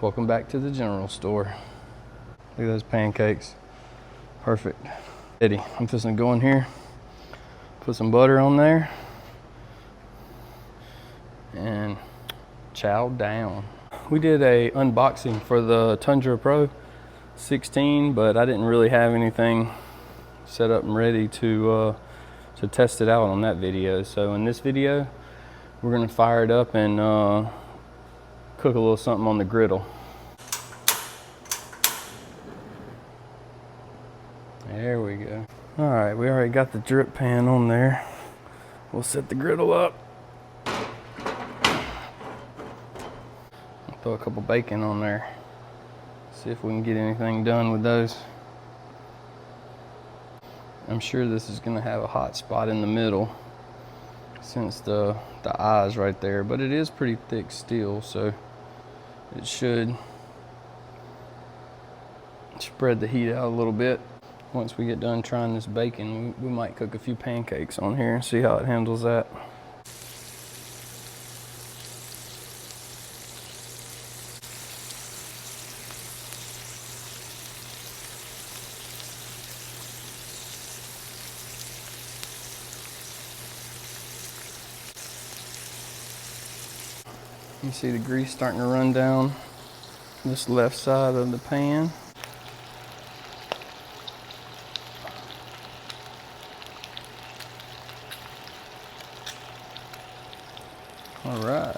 Welcome back to the general store. Look at those pancakes. Perfect. Eddie, I'm just gonna go in here, put some butter on there, and chow down. We did a unboxing for the Tundra Pro 16, but I didn't really have anything set up and ready to test it out on that video. So in this video, we're gonna fire it up and cook a little something on the griddle. There we go. All right, we already got the drip pan on there. We'll set the griddle up. Throw a couple bacon on there. See if we can get anything done with those. I'm sure this is gonna have a hot spot in the middle since the eye's right there, but it is pretty thick steel, so it should spread the heat out a little bit. Once we get done trying this bacon, we might cook a few pancakes on here and see how it handles that. You see the grease starting to run down this left side of the pan. All right,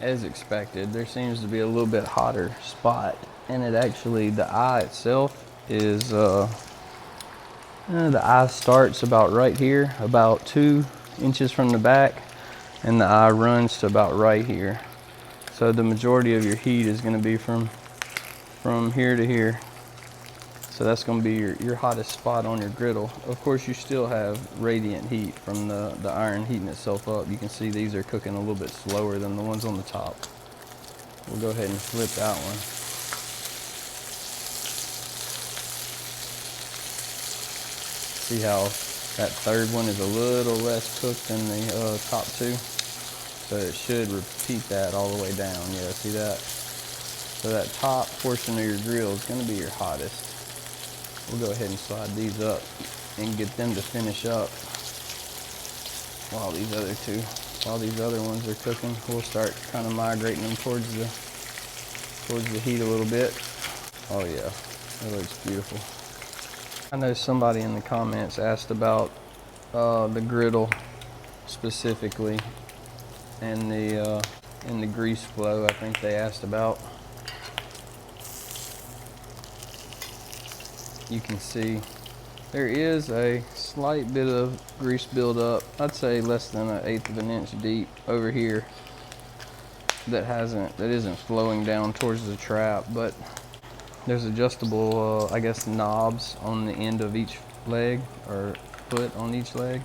as expected, there seems to be a little bit hotter spot, and it actually, the eye itself is, the eye starts about right here, about 2 inches from the back, and the eye runs to about right here. So the majority of your heat is going to be from here to here. So that's going to be your hottest spot on your griddle. Of course, you still have radiant heat from the iron heating itself up. You can see these are cooking a little bit slower than the ones on the top. We'll go ahead and flip that one. See how that third one is a little less cooked than the top two? So it should repeat that all the way down. Yeah, see that? So that top portion of your grill is going to be your hottest. We'll go ahead and slide these up and get them to finish up while these other ones are cooking. We'll start kind of migrating them towards the heat a little bit. Oh yeah, that looks beautiful. I know somebody in the comments asked about the griddle specifically. And the grease flow, I think they asked about. You can see there is a slight bit of grease buildup. I'd say less than 1/8 of an inch deep over here. That isn't flowing down towards the trap, but there's adjustable, I guess, knobs on the end of each leg or foot on each leg.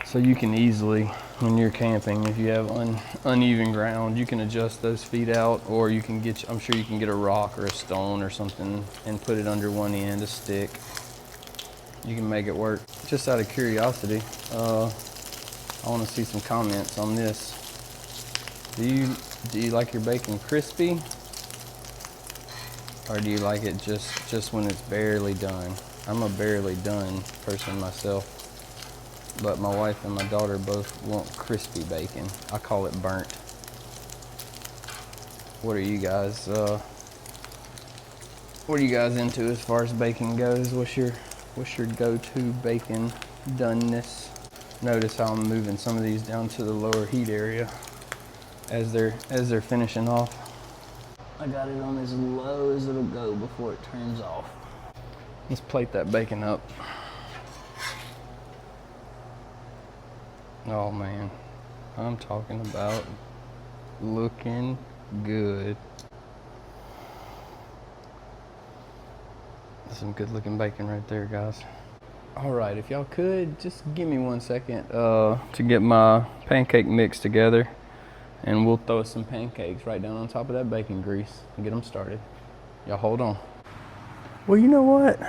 So you can easily, when you're camping, if you have uneven ground, you can adjust those feet out, or you can I'm sure you can get a rock or a stone or something and put it under one end, a stick. You can make it work. Just out of curiosity, I want to see some comments on this. Do you like your bacon crispy, or do you like it just when it's barely done? I'm a barely done person myself. But my wife and my daughter both want crispy bacon. I call it burnt. What are you guys into as far as bacon goes? What's your go-to bacon doneness? Notice how I'm moving some of these down to the lower heat area as they're finishing off. I got it on as low as it'll go before it turns off. Let's plate that bacon up. Oh man, I'm talking about looking good. That's some good looking bacon right there, guys. All right, if y'all could, just give me 1 second to get my pancake mix together, and we'll throw some pancakes right down on top of that bacon grease and get them started. Y'all hold on. Well, you know what?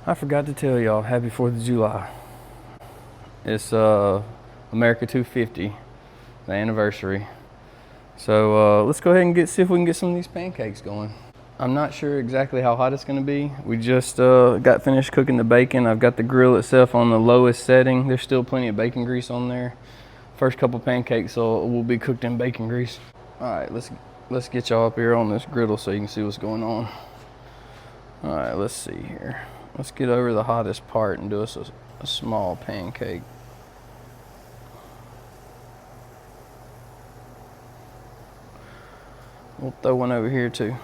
I forgot to tell y'all, happy 4th of July. It's America 250, the anniversary. So let's go ahead and see if we can get some of these pancakes going. I'm not sure exactly how hot it's gonna be. We just got finished cooking the bacon. I've got the grill itself on the lowest setting. There's still plenty of bacon grease on there. First couple pancakes will be cooked in bacon grease. All right, let's get y'all up here on this griddle so you can see what's going on. All right, let's see here. Let's get over the hottest part and do us a small pancake. We'll throw one over here too.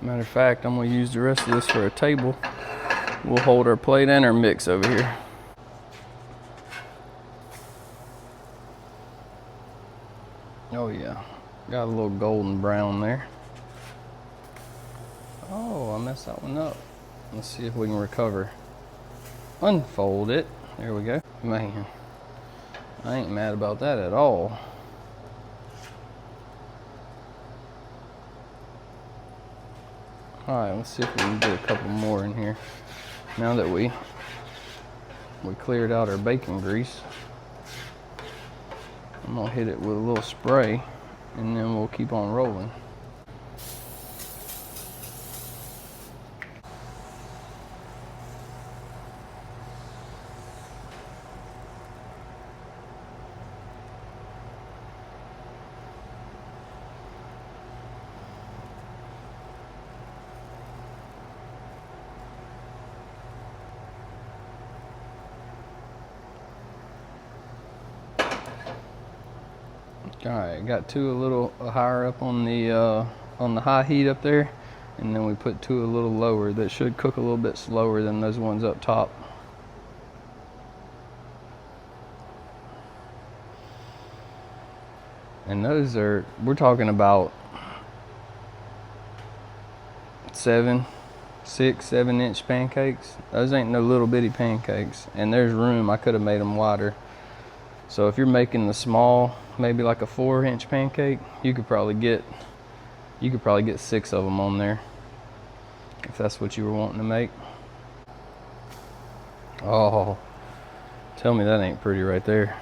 Matter of fact, I'm gonna use the rest of this for a table. We'll hold our plate and our mix over here. Oh yeah, got a little golden brown there. Oh, I messed that one up. Let's see if we can recover. Unfold it. There we go. Man, I ain't mad about that at all. All right, let's see if we can get a couple more in here. Now that we cleared out our bacon grease, I'm gonna hit it with a little spray and then we'll keep on rolling. All right, got two a little higher up on the high heat up there, and then we put two a little lower. That should cook a little bit slower than those ones up top. And those are, we're talking about 6, 7 inch pancakes. Those ain't no little bitty pancakes, and there's room. I could have made them wider. So if you're making the small, maybe like a 4-inch pancake, you could probably get 6 of them on there, if that's what you were wanting to make. Oh, tell me that ain't pretty right there.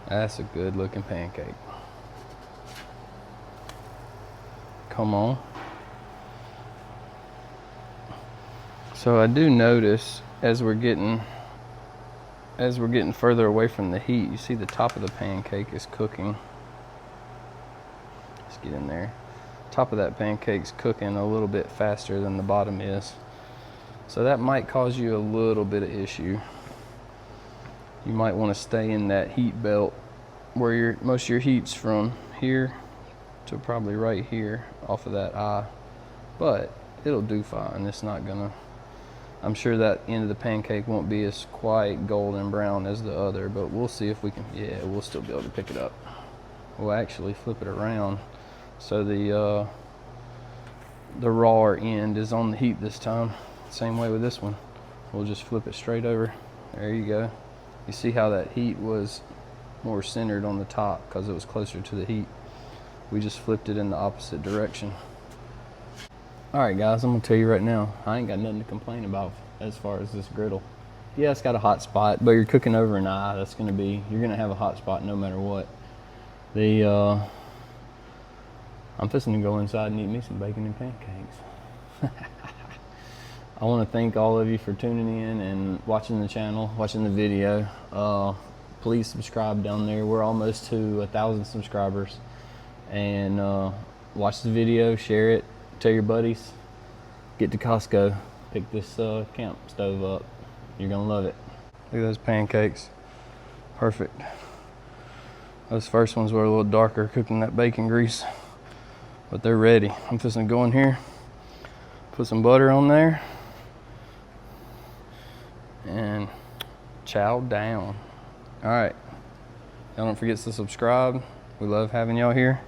That's a good looking pancake. Come on. So I do notice as we're getting further away from the heat, you see the top of the pancake is cooking. Let's get in there. Top of that pancake's cooking a little bit faster than the bottom is. So that might cause you a little bit of issue. You might want to stay in that heat belt where most of your heat's from here to probably right here off of that eye. But it'll do fine. It's not gonna, I'm sure that end of the pancake won't be as quite golden brown as the other, but we'll see if we can, yeah, we'll still be able to pick it up. We'll actually flip it around so the raw end is on the heat this time. Same way with this one. We'll just flip it straight over. There you go. You see how that heat was more centered on the top because it was closer to the heat. We just flipped it in the opposite direction. Alright guys, I'm gonna tell you right now, I ain't got nothing to complain about as far as this griddle. Yeah, it's got a hot spot, but you're cooking over an eye. You're gonna have a hot spot no matter what. I'm fixing to go inside and eat me some bacon and pancakes. I want to thank all of you for tuning in and watching the channel, watching the video. Please subscribe down there. We're almost to 1,000 subscribers. And watch the video, share it, tell your buddies. Get to Costco, pick this camp stove up. You're gonna love it. Look at those pancakes, perfect. Those first ones were a little darker, cooking that bacon grease, but they're ready. I'm just gonna go in here, put some butter on there, and chow down. All right, y'all don't forget to subscribe. We love having y'all here.